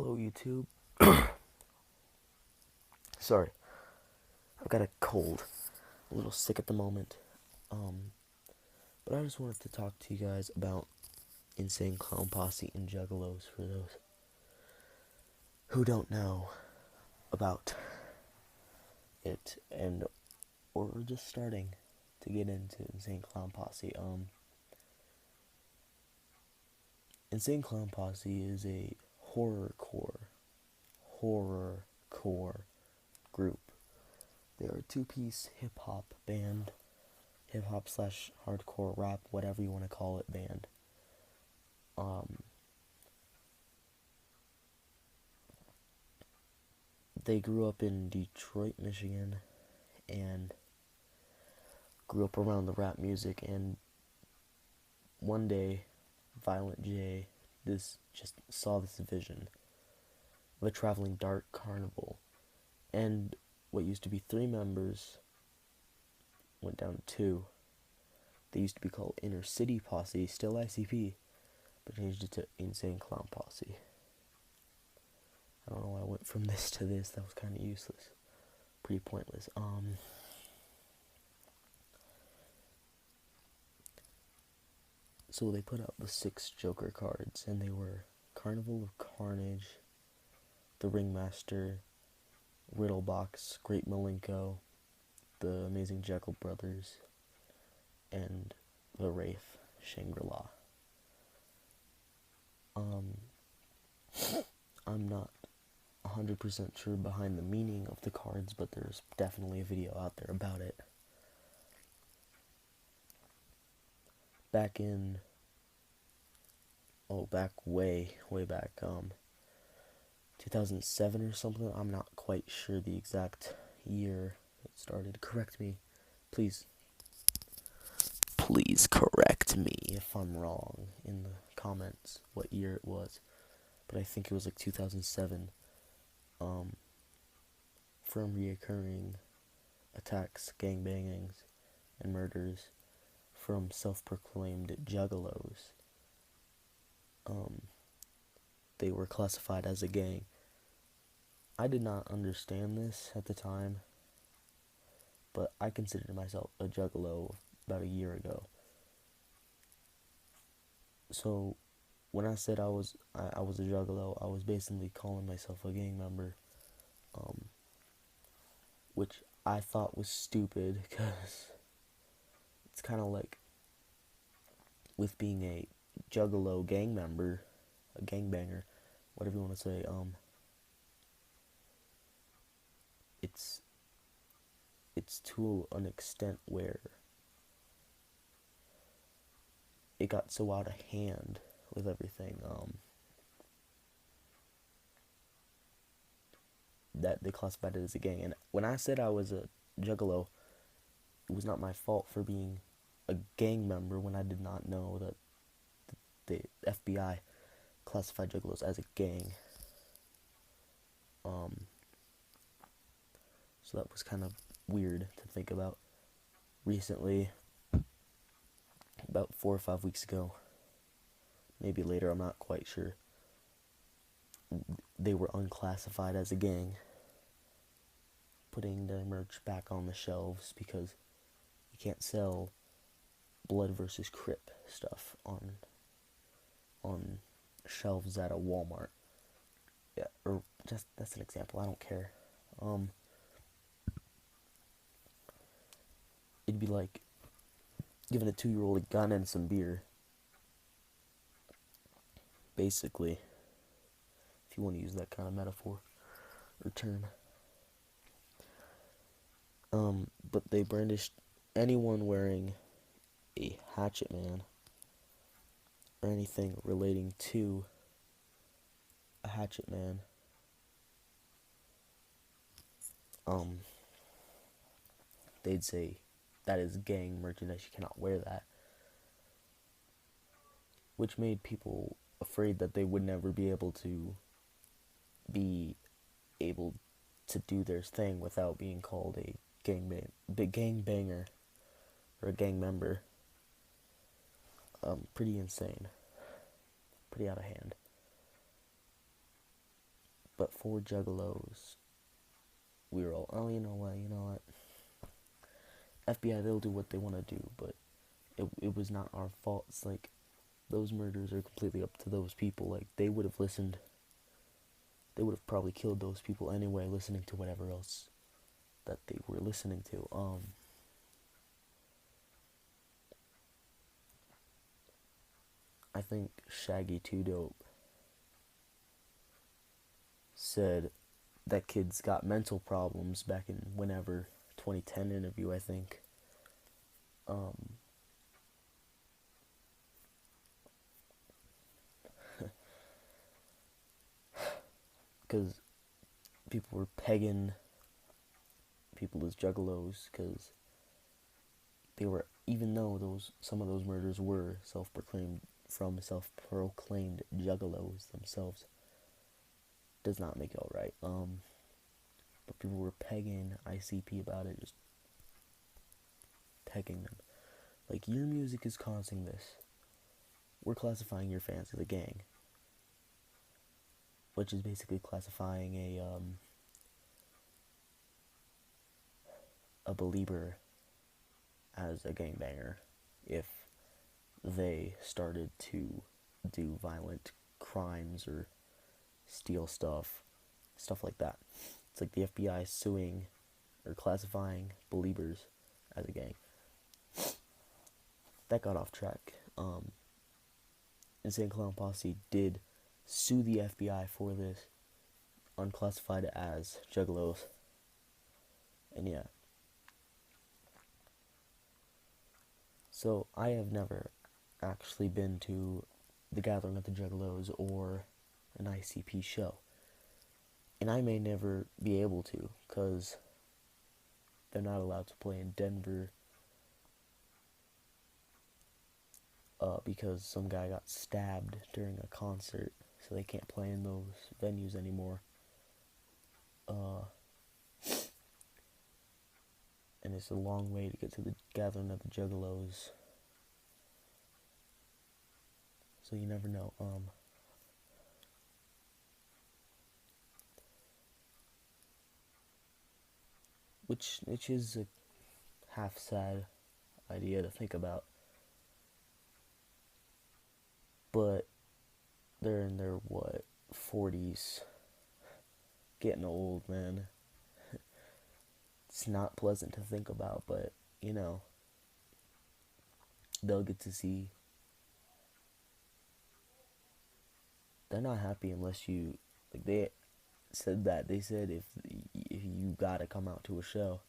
Hello, YouTube. Sorry, I've got a cold. A little sick at the moment. Um, but I just wanted to talk to you guys about Insane Clown Posse and Juggalos for those who don't know about it and or are just starting to get into Insane Clown Posse. Insane Clown Posse is a horrorcore group. They're a two-piece hip-hop band, hip-hop slash hardcore rap, whatever you want to call it, band. Um, they grew up in Detroit, Michigan, and grew up around the rap music. And one day, Violent J just saw this vision of a traveling dark carnival, and what used to be 3 members went down to 2. They used to be called Inner City Posse, still ICP, but changed it to Insane Clown Posse. I don't know why I went from this to this. That was kind of useless. Pretty pointless. So they put out the 6 Joker cards, and they were Carnival of Carnage, the Ringmaster, Riddlebox, Great Malenko, the Amazing Jekyll Brothers, and the Wraith, Shangri-La. I'm not 100% sure behind the meaning of the cards, but there's definitely a video out there about it. Back way back, 2007 or something. I'm not quite sure the exact year it started. Correct me, please. Please correct me if I'm wrong in the comments what year it was. But I think it was like 2007. From reoccurring attacks, gangbangings, and murders from self-proclaimed juggalos. They were classified as a gang. I did not understand this at the time, but I considered myself a juggalo about a year ago. So when I said I was a juggalo, I was basically calling myself a gang member, which I thought was stupid because it's kind of like with being a juggalo gang member, a gangbanger, whatever you want to say. It's to an extent where it got so out of hand with everything, that they classified it as a gang. And when I said I was a juggalo, it was not my fault for being a gang member when I did not know that the FBI classified juggalos as a gang. So that was kind of weird to think about. Recently, about 4 or 5 weeks ago, maybe later, I'm not quite sure, they were unclassified as a gang, putting their merch back on the shelves because you can't sell Blood versus Crip stuff on shelves at a Walmart. Yeah, or just that's an example. I don't care. It'd be like giving a 2-year-old a gun and some beer, basically, if you want to use that kind of metaphor or term. But they brandished anyone wearing a Hatchet Man or anything relating to a Hatchet Man. They'd say that is gang merchandise, you cannot wear that, which made people afraid that they would never be able to do their thing without being called a gangbanger or a gang member. Pretty insane, pretty out of hand. But for Juggalos, we were all, oh, you know what, FBI, they'll do what they want to do, but it was not our fault. It's like, those murders are completely up to those people. Like, they would have listened, they would have probably killed those people anyway, listening to whatever else that they were listening to. I think Shaggy 2 Dope said that kids got mental problems back in whenever 2010 interview, I think. Because people were pegging people as juggalos because they were, even though some of those murders were self-proclaimed juggalos themselves, does not make it all right. But people were pegging ICP about it, just pegging them. Like, your music is causing this. We're classifying your fans as a gang, which is basically classifying a believer as a gangbanger if they started to do violent crimes or steal stuff like that. It's like the FBI suing or classifying believers as a gang. That got off track. Insane Clown Posse did sue the FBI for this, unclassified as juggalos. And yeah. So I have never actually been to the Gathering of the Juggalos or an ICP show. And I may never be able to, because they're not allowed to play in Denver because some guy got stabbed during a concert, so they can't play in those venues anymore. And it's a long way to get to the Gathering of the Juggalos. So you never know. Which is a half sad idea to think about. But they're in their 40s, getting old, man. It's not pleasant to think about, but they'll get to see. They're not happy unless you, like, they said if you gotta come out to a show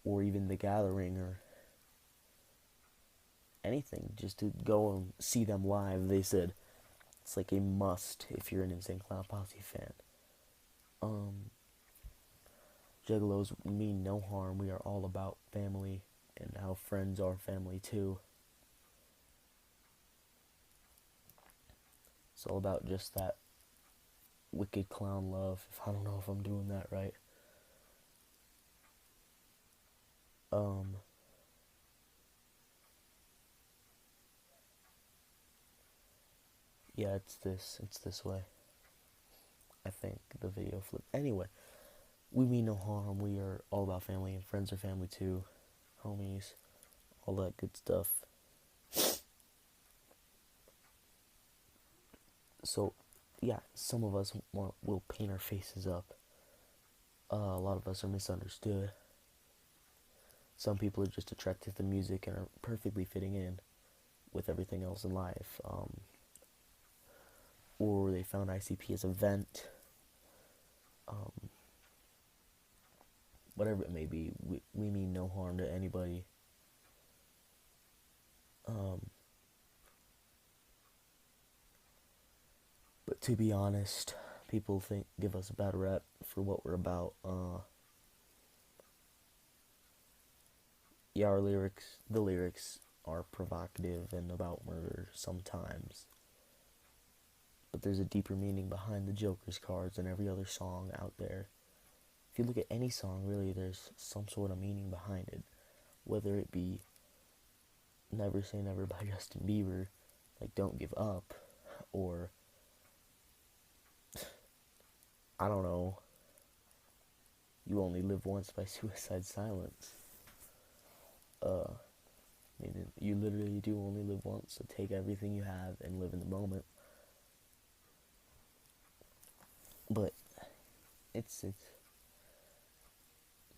or even the Gathering or anything just to go and see them live. They said it's like a must if you're an Insane Clown Posse fan. Juggalos mean no harm. We are all about family and how friends are family too. It's all about just that wicked clown love. I don't know if I'm doing that right. Yeah, it's this way. I think the video flipped. Anyway, we mean no harm. We are all about family, and friends are family too. Homies, all that good stuff. So, yeah, some of us will paint our faces up. A lot of us are misunderstood. Some people are just attracted to the music and are perfectly fitting in with everything else in life. Or they found ICP as a vent. Whatever it may be, we mean no harm to anybody. But to be honest, people give us a bad rep for what we're about. Yeah, the lyrics are provocative and about murder sometimes. But there's a deeper meaning behind the Joker's cards and every other song out there. If you look at any song, really, there's some sort of meaning behind it. Whether it be Never Say Never by Justin Bieber, like Don't Give Up, or I don't know, You Only Live Once by Suicide Silence. I mean, you literally do only live once, so take everything you have and live in the moment. But it's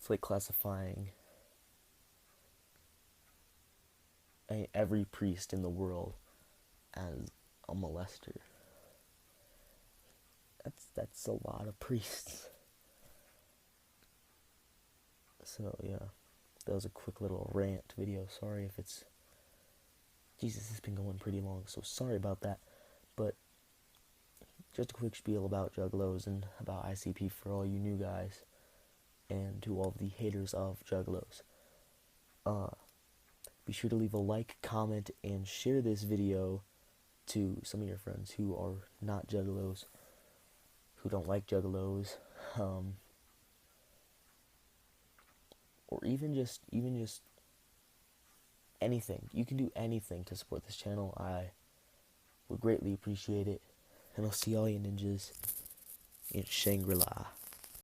like classifying every priest in the world as a molester. That's a lot of priests. So yeah, that was a quick little rant video. Sorry if it's... Jesus, it's been going pretty long, so sorry about that. But just a quick spiel about Juggalos and about ICP for all you new guys, and to all the haters of Juggalos. Be sure to leave a like, comment, and share this video to some of your friends who are not Juggalos, who don't like Juggalos, or even just anything. You can do anything to support this channel. I would greatly appreciate it. And I'll see all you ninjas in Shangri-La.